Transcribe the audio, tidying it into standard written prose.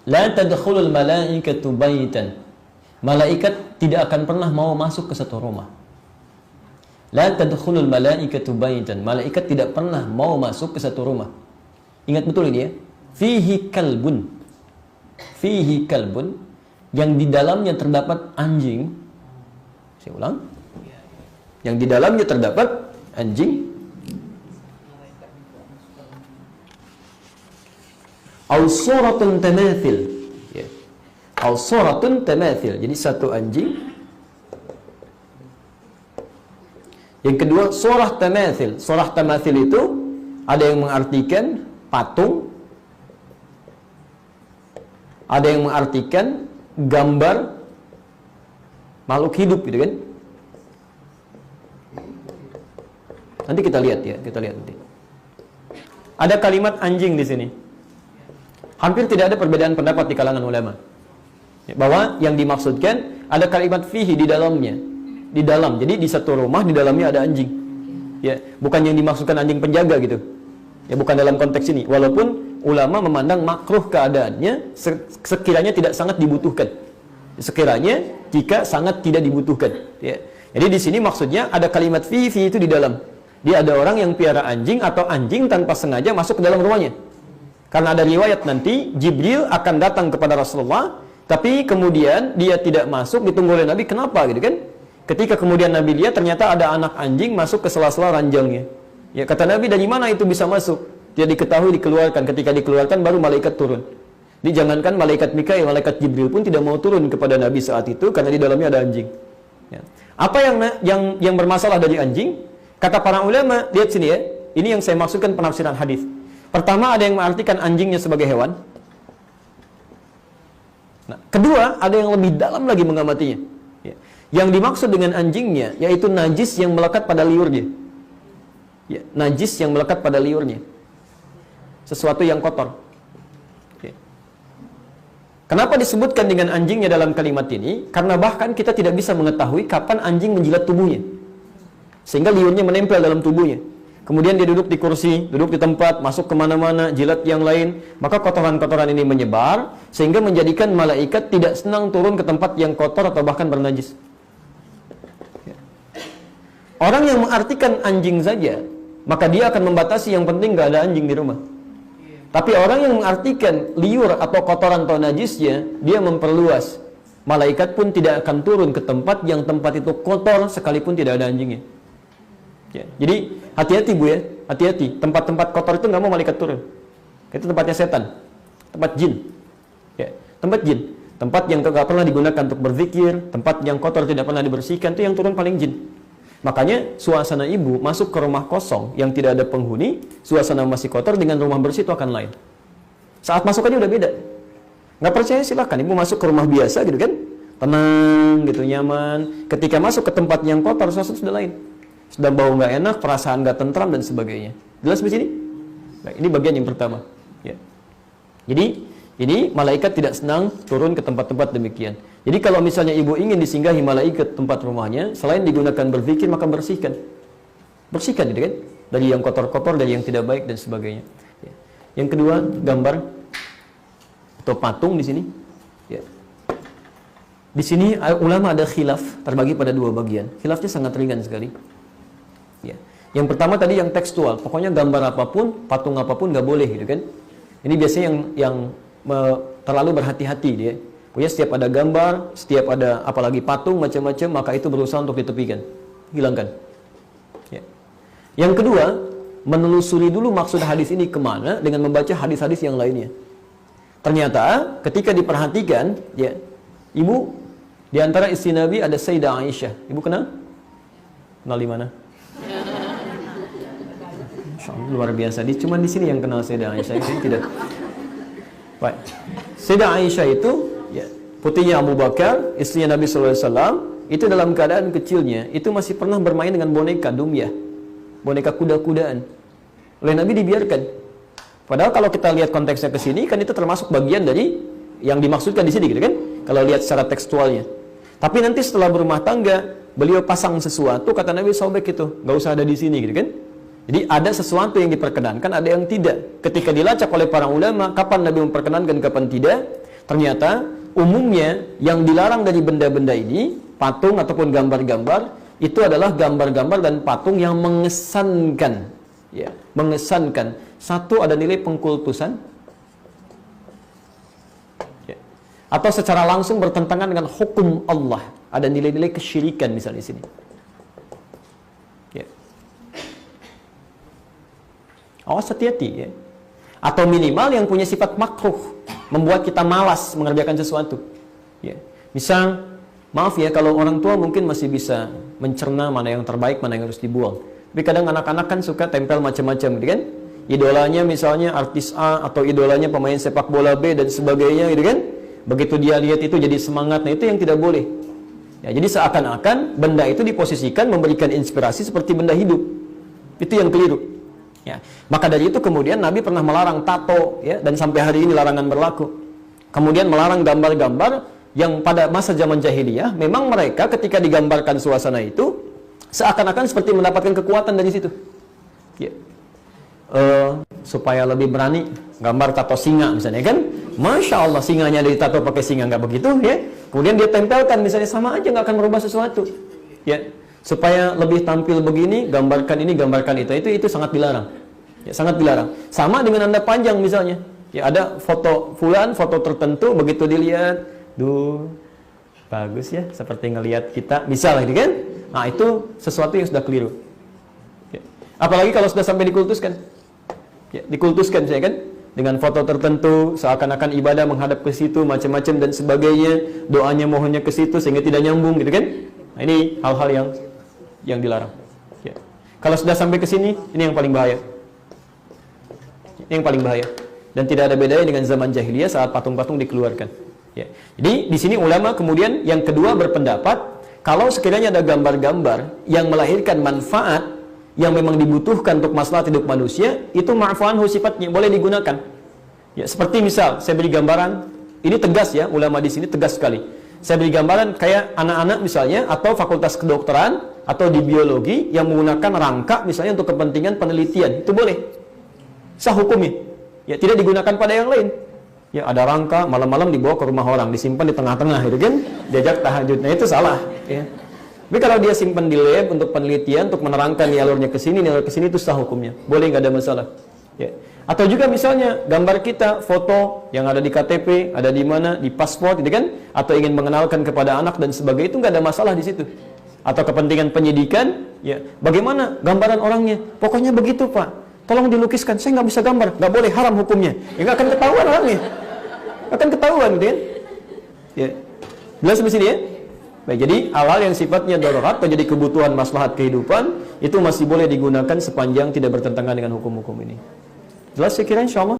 La tadkhulul malaikatu baitan. Malaikat tidak akan pernah mau masuk ke satu rumah. La tadkhulul malaikatu baitan. Malaikat tidak pernah mau masuk ke satu rumah. Ingat betul ini ya. Fihi kalbun. Fihi kalbun, yang di dalamnya terdapat anjing. Saya ulang. Yang di dalamnya terdapat anjing. Aw suratun tamathil. Ya. Aw suratun tamathil. Jadi satu anjing. Yang kedua surah tamathil. Surah tamathil itu ada yang mengartikan patung, ada yang mengartikan gambar makhluk hidup gitu kan. Nanti kita lihat ya, kita lihat nanti. Ada kalimat anjing di sini. Hampir tidak ada perbedaan pendapat di kalangan ulama bahwa yang dimaksudkan ada kalimat fihi di dalamnya, di dalam. Jadi di satu rumah di dalamnya ada anjing. Ya, bukan yang dimaksudkan anjing penjaga gitu. Ya, bukan dalam konteks ini. Walaupun ulama memandang makruh keadaannya sekiranya tidak sangat dibutuhkan. Sekiranya jika sangat tidak dibutuhkan. Ya. Jadi di sini maksudnya ada kalimat fihi itu di dalam. Dia ada orang yang piara anjing atau anjing tanpa sengaja masuk ke dalam rumahnya. Karena ada riwayat nanti Jibril akan datang kepada Rasulullah, tapi kemudian dia tidak masuk, ditunggu oleh Nabi. Kenapa gitu kan? Ketika kemudian Nabi lihat ternyata ada anak anjing masuk ke sela-sela ranjangnya. Ya, kata Nabi, dari mana itu bisa masuk? Dia diketahui dikeluarkan. Ketika dikeluarkan baru malaikat turun. Jadi jangankan malaikat Mikail, malaikat Jibril pun tidak mau turun kepada Nabi saat itu karena di dalamnya ada anjing. Ya. Apa yang bermasalah dari anjing? Kata para ulama, lihat sini ya. Ini yang saya maksudkan penafsiran hadis. Pertama, ada yang mengartikan anjingnya sebagai hewan. Nah, kedua, ada yang lebih dalam lagi mengamatinya. Ya. Yang dimaksud dengan anjingnya yaitu najis yang melekat pada liurnya. Ya, najis yang melekat pada liurnya. Sesuatu yang kotor. Ya. Kenapa disebutkan dengan anjingnya dalam kalimat ini? Karena bahkan kita tidak bisa mengetahui kapan anjing menjilat tubuhnya, sehingga liurnya menempel dalam tubuhnya. Kemudian dia duduk di kursi, duduk di tempat, masuk kemana-mana, jilat yang lain. Maka kotoran-kotoran ini menyebar, sehingga menjadikan malaikat tidak senang turun ke tempat yang kotor atau bahkan bernajis. Orang yang mengartikan anjing saja, maka dia akan membatasi, yang penting gak ada anjing di rumah. Tapi orang yang mengartikan liur atau kotoran atau najisnya, dia memperluas. Malaikat pun tidak akan turun ke tempat yang tempat itu kotor sekalipun tidak ada anjingnya. Ya, jadi hati-hati Bu ya, hati-hati. Tempat-tempat kotor itu nggak mau malaikat turun. Itu tempatnya setan, tempat jin. Ya, tempat jin, tempat yang nggak pernah digunakan untuk berzikir, tempat yang kotor tidak pernah dibersihkan, itu yang turun paling jin. Makanya suasana ibu masuk ke rumah kosong yang tidak ada penghuni, suasana masih kotor dengan rumah bersih itu akan lain. Saat masuk aja udah beda. Nggak percaya silahkan ibu masuk ke rumah biasa gitu kan, tenang gitu, nyaman. Ketika masuk ke tempat yang kotor, suasana sudah lain. Sudah bau nggak enak, perasaan nggak tentram dan sebagainya. Jelas di sini? Nah, ini bagian yang pertama. Ya. Jadi ini malaikat tidak senang turun ke tempat-tempat demikian. Jadi kalau misalnya ibu ingin disinggahi malaikat tempat rumahnya, selain digunakan berzikir, maka bersihkan. Bersihkan gitu kan? Dari yang kotor-kotor, dari yang tidak baik dan sebagainya. Ya. Yang kedua, gambar atau patung di sini. Ya. Di sini ulama ada khilaf, terbagi pada dua bagian. Khilafnya sangat ringan sekali. Ya. Yang pertama tadi yang tekstual, pokoknya gambar apapun, patung apapun nggak boleh gitu kan. Ini biasanya yang terlalu berhati-hati dia. Pokoknya setiap ada gambar, setiap ada apalagi patung macam-macam, maka itu berusaha untuk ditepikan, hilangkan. Ya. Yang kedua, menelusuri dulu maksud hadis ini kemana dengan membaca hadis-hadis yang lainnya. Ternyata ketika diperhatikan, ya, ibu di antara istri Nabi ada Sayyidah Aisyah. Ibu kenal? Kenal di mana? Luar biasa. Cuman di sini yang kenal Sayyidah Aisyah, ini tidak. Baik. Sayyidah Aisyah itu ya, putrinya Abu Bakar, istrinya Nabi SAW, itu dalam keadaan kecilnya itu masih pernah bermain dengan boneka dumyah, boneka kuda-kudaan. Oleh Nabi dibiarkan. Padahal kalau kita lihat konteksnya ke sini kan itu termasuk bagian dari yang dimaksudkan di sini gitu kan. Kalau lihat secara tekstualnya. Tapi nanti setelah berumah tangga, beliau pasang sesuatu, kata Nabi sobek itu, nggak usah ada di sini gitu kan. Jadi ada sesuatu yang diperkenankan, ada yang tidak. Ketika dilacak oleh para ulama, kapan Nabi memperkenankan, kapan tidak, Ternyata umumnya yang dilarang dari benda-benda ini, patung ataupun gambar-gambar, itu adalah gambar-gambar dan patung yang mengesankan, ya, mengesankan. Satu, ada nilai pengkultusan, ya, atau secara langsung bertentangan dengan hukum Allah. Ada nilai-nilai kesyirikan misalnya di sini. Ya. Awas, hati-hati, ya. Atau minimal yang punya sifat makruh, membuat kita malas mengerjakan sesuatu. Ya. Misal, maaf ya, kalau orang tua mungkin masih bisa mencerna mana yang terbaik, mana yang harus dibuang. Tapi kadang anak-anak kan suka tempel macam-macam, gitu kan? Idolanya misalnya artis A, atau idolanya pemain sepak bola B dan sebagainya, gitu kan? Begitu dia lihat itu jadi semangat. Nah, itu yang tidak boleh. Ya, jadi seakan-akan benda itu diposisikan memberikan inspirasi seperti benda hidup. Itu yang keliru. Ya, maka dari itu kemudian Nabi pernah melarang tato, ya, dan sampai hari ini larangan berlaku. Kemudian melarang gambar-gambar yang pada masa zaman jahiliyah, memang mereka ketika digambarkan suasana itu seakan-akan seperti mendapatkan kekuatan dari situ. Ya. Supaya lebih berani, gambar tato singa misalnya kan, Masya Allah singanya ditato pakai singa, nggak begitu, ya. Kemudian dia tempelkan misalnya, sama aja nggak akan merubah sesuatu. Ya. Supaya lebih tampil begini, gambarkan ini, gambarkan itu sangat dilarang. Ya, sangat dilarang. Sama dengan Anda panjang misalnya. Ya, ada foto fulan, foto tertentu, begitu dilihat, duh, bagus ya, seperti ngelihat kita, misalnya gitu kan? Nah, itu sesuatu yang sudah keliru. Ya. Apalagi kalau sudah sampai dikultuskan. Ya, dikultuskan saya kan? Dengan foto tertentu, seakan-akan ibadah menghadap ke situ, macam-macam dan sebagainya, doanya mohonnya ke situ sehingga tidak nyambung gitu kan? Nah, ini hal-hal yang dilarang. Ya. Kalau sudah sampai ke sini, ini yang paling bahaya. Ini yang paling bahaya. Dan tidak ada bedanya dengan zaman jahiliyah saat patung-patung dikeluarkan. Ya. Jadi di sini ulama kemudian yang kedua berpendapat, kalau sekiranya ada gambar-gambar yang melahirkan manfaat yang memang dibutuhkan untuk maslahat hidup manusia, itu ma'fu'anhu sifatnya, boleh digunakan. Ya, seperti misal saya beri gambaran, ini tegas ya, ulama di sini tegas sekali. Saya beri gambaran kayak anak-anak misalnya, atau fakultas kedokteran, atau di biologi yang menggunakan rangka misalnya untuk kepentingan penelitian, itu boleh. Sah hukumnya. Ya, tidak digunakan pada yang lain. Ya, ada rangka malam-malam dibawa ke rumah orang, disimpan di tengah-tengah, gitu kan? Diajak tahajud. Nah, itu salah. Ya. Tapi kalau dia simpan di lab untuk penelitian, untuk menerangkan nih alurnya ke sini, alur ke sini, itu sah hukumnya. Boleh, nggak ada masalah. Ya. Atau juga misalnya gambar kita, foto yang ada di KTP, ada di mana, di paspor, gitu kan? Atau ingin mengenalkan kepada anak dan sebagainya, itu nggak ada masalah di situ. Atau kepentingan penyidikan, ya. Bagaimana gambaran orangnya? Pokoknya begitu, Pak. Tolong dilukiskan. Saya nggak bisa gambar, nggak boleh, haram hukumnya. Ya nggak akan ketahuan orangnya, akan ketahuan, gitu kan? Ya. Jelas di sini ya. Baik, jadi hal-hal yang sifatnya darurat atau jadi kebutuhan maslahat kehidupan itu masih boleh digunakan sepanjang tidak bertentangan dengan hukum-hukum ini. Jelas saya kira, insya Allah.